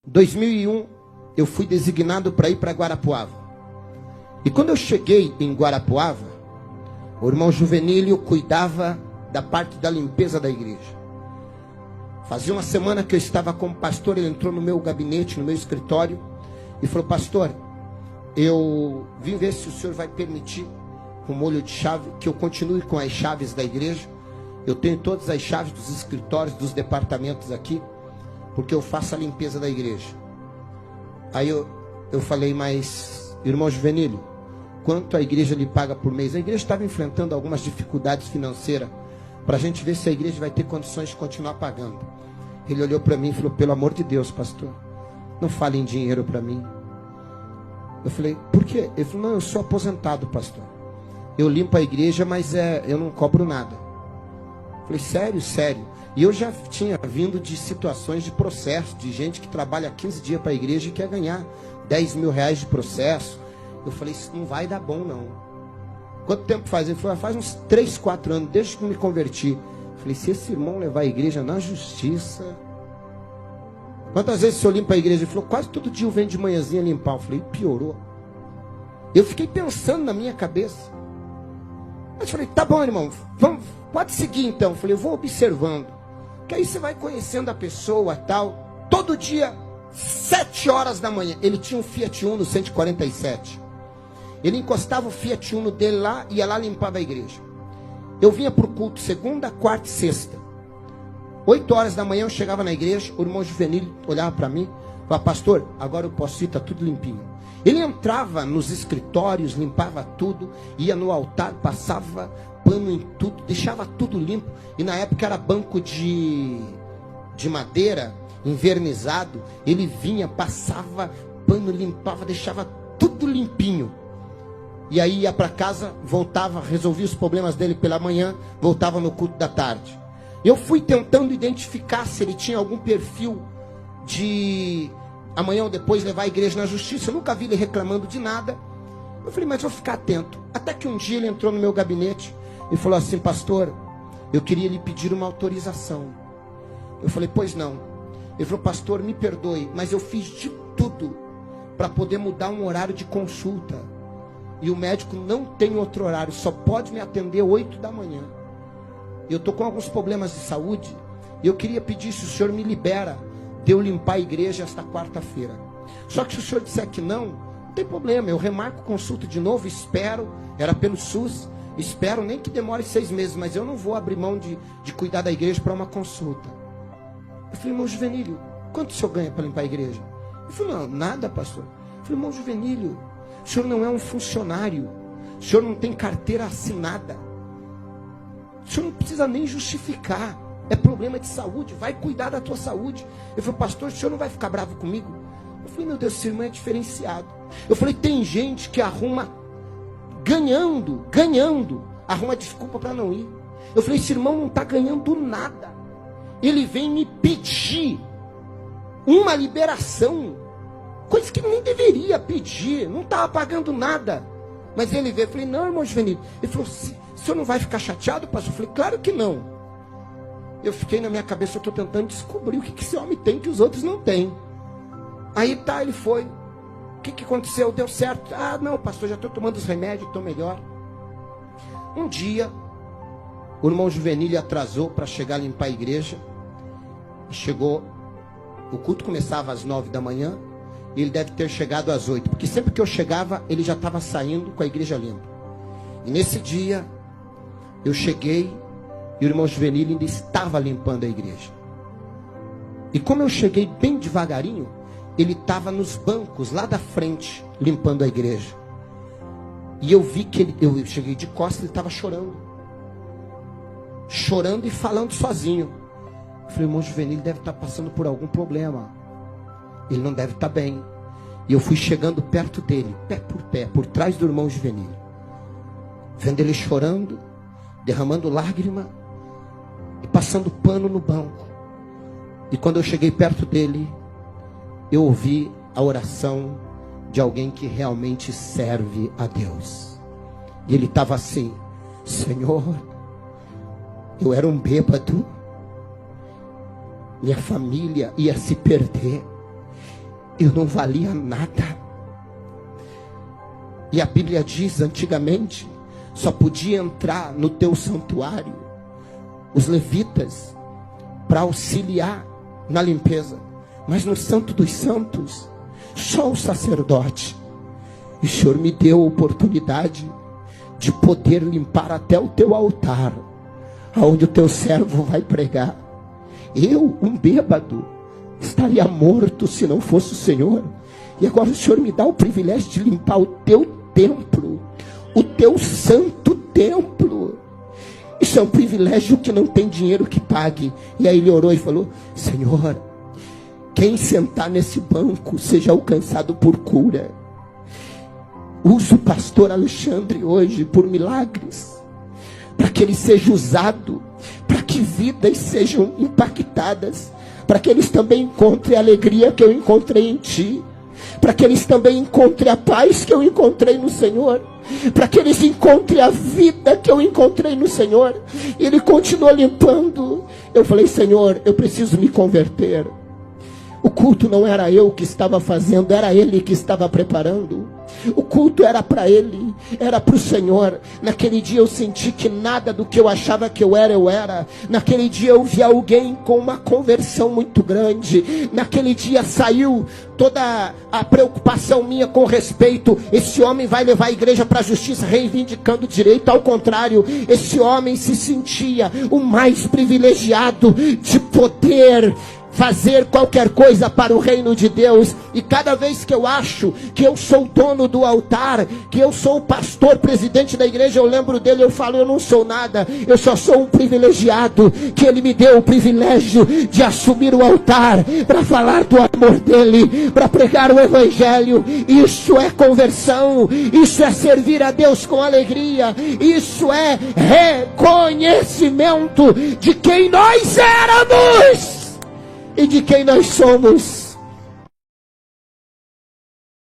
2001, eu fui designado para ir para Guarapuava. E quando eu cheguei em Guarapuava, o irmão Juvenílio cuidava da parte da limpeza da igreja. Fazia uma semana que eu estava como pastor, ele entrou no meu gabinete, no meu escritório, e falou: pastor, eu vim ver se o senhor vai permitir, com molho de chave, que eu continue com as chaves da igreja. Eu tenho todas as chaves dos escritórios, dos departamentos aqui, porque eu faço a limpeza da igreja. Aí eu falei: mas, irmão Juvenílio, quanto a igreja lhe paga por mês? A igreja estava enfrentando algumas dificuldades financeiras, para a gente ver se a igreja vai ter condições de continuar pagando. Ele olhou para mim e falou: pelo amor de Deus, pastor, não fale em dinheiro para mim. Eu falei: por quê? Ele falou: não, eu sou aposentado, pastor. Eu limpo a igreja, mas eu não cobro nada. Eu falei: sério, sério. E eu já tinha vindo de situações de processo, de gente que trabalha 15 dias para a igreja e quer ganhar 10 mil reais de processo. Eu falei: isso não vai dar bom, não. Quanto tempo faz? Ele falou: faz uns 3, 4 anos, desde que me converti. Eu falei: se esse irmão levar a igreja na justiça... Quantas vezes o senhor limpa a igreja? Ele falou: quase todo dia eu venho de manhãzinha limpar. Eu falei: piorou. Eu fiquei pensando na minha cabeça. Eu falei: tá bom, irmão, vamos, pode seguir então. Eu falei: eu vou observando, que aí você vai conhecendo a pessoa, tal. Todo dia, 7 horas da manhã, ele tinha um Fiat Uno 147. Ele encostava o Fiat Uno dele lá, ia lá, limpava a igreja. Eu vinha para o culto segunda, quarta e sexta. 8 horas da manhã eu chegava na igreja, o irmão Juvenílio olhava para mim, falava: pastor, agora eu posso ir, está tudo limpinho. Ele entrava nos escritórios, limpava tudo, ia no altar, passava pano em tudo, deixava tudo limpo. E na época era banco de madeira, envernizado. Ele vinha, passava pano, limpava, deixava tudo limpinho. E aí ia para casa, voltava, resolvia os problemas dele pela manhã, voltava no culto da tarde. Eu fui tentando identificar se ele tinha algum perfil de amanhã ou depois levar a igreja na justiça. Eu nunca vi ele reclamando de nada. Eu falei: mas vou ficar atento. Até que um dia ele entrou no meu gabinete e falou assim: pastor, eu queria lhe pedir uma autorização. Eu falei: pois não. Ele falou: pastor, me perdoe, mas eu fiz de tudo para poder mudar um horário de consulta. E o médico não tem outro horário, só pode me atender 8 da manhã. Eu estou com alguns problemas de saúde, e eu queria pedir se o senhor me libera de eu limpar a igreja esta quarta-feira. Só que se o senhor disser que não tem problema, eu remarco consulta de novo, espero, era pelo SUS, espero nem que demore 6 meses, mas eu não vou abrir mão de cuidar da igreja para uma consulta. Eu falei: irmão Juvenílio, quanto o senhor ganha para limpar a igreja? Ele falou: não, nada, pastor. Eu falei: irmão Juvenílio, o senhor não é um funcionário, o senhor não tem carteira assinada, o senhor não precisa nem justificar, é problema de saúde, vai cuidar da tua saúde. Eu falei: pastor, o senhor não vai ficar bravo comigo? Eu falei: meu Deus, esse irmão é diferenciado. Eu falei: tem gente que arruma, ganhando, arruma desculpa para não ir. Eu falei: esse irmão não está ganhando nada, ele vem me pedir uma liberação, coisa que nem deveria pedir, não estava pagando nada. Mas ele veio. Eu falei: não, irmão Juvenílio. Ele falou: o senhor não vai ficar chateado, pastor? Eu falei: claro que não. Eu fiquei na minha cabeça, eu estou tentando descobrir o que esse homem tem que os outros não têm. Aí tá, ele foi. O que aconteceu? Deu certo? Ah, não, pastor, já estou tomando os remédios, estou melhor. Um dia, o irmão Juvenílio atrasou para chegar a limpar a igreja. E chegou, o culto começava às 9 da manhã, e ele deve ter chegado às 8, porque sempre que eu chegava, ele já estava saindo com a igreja limpa. E nesse dia, eu cheguei, e o irmão Juvenílio ainda estava limpando a igreja. E como eu cheguei bem devagarinho, ele estava nos bancos lá da frente, limpando a igreja. E eu vi que eu cheguei de costas, ele estava chorando. Chorando e falando sozinho. Eu falei: irmão Juvenílio deve estar passando por algum problema. Ele não deve estar bem. E eu fui chegando perto dele, pé, por trás do irmão Juvenílio. Vendo ele chorando, derramando lágrima e passando pano no banco. E quando eu cheguei perto dele, eu ouvi a oração de alguém que realmente serve a Deus. E ele estava assim: Senhor, eu era um bêbado, minha família ia se perder, eu não valia nada. E a Bíblia diz, antigamente, só podia entrar no teu santuário os levitas para auxiliar na limpeza. Mas no Santo dos Santos, só o sacerdote. E o Senhor me deu a oportunidade de poder limpar até o teu altar, aonde o teu servo vai pregar. Eu, um bêbado, estaria morto se não fosse o Senhor. E agora o Senhor me dá o privilégio de limpar o teu templo, o teu santo templo. Isso é um privilégio que não tem dinheiro que pague. E aí ele orou e falou: Senhor, quem sentar nesse banco seja alcançado por cura. Usa o pastor Alexandre hoje por milagres, para que ele seja usado, para que vidas sejam impactadas, para que eles também encontrem a alegria que eu encontrei em ti, para que eles também encontrem a paz que eu encontrei no Senhor, para que eles encontrem a vida que eu encontrei no Senhor. E ele continua limpando. Eu falei: Senhor, eu preciso me converter. O culto não era eu que estava fazendo, era ele que estava preparando. O culto era para ele, era para o Senhor. Naquele dia eu senti que nada do que eu achava que eu era. Naquele dia eu vi alguém com uma conversão muito grande. Naquele dia saiu toda a preocupação minha com respeito: esse homem vai levar a igreja para a justiça reivindicando direito. Ao contrário, esse homem se sentia o mais privilegiado de poder fazer qualquer coisa para o reino de Deus. E cada vez que eu acho que eu sou dono do altar, que eu sou o pastor, presidente da igreja, eu lembro dele, eu falo: eu não sou nada, eu só sou um privilegiado, que ele me deu o privilégio de assumir o altar, para falar do amor dele, para pregar o evangelho. Isso é conversão, isso é servir a Deus com alegria, isso é reconhecimento de quem nós éramos e de quem nós somos.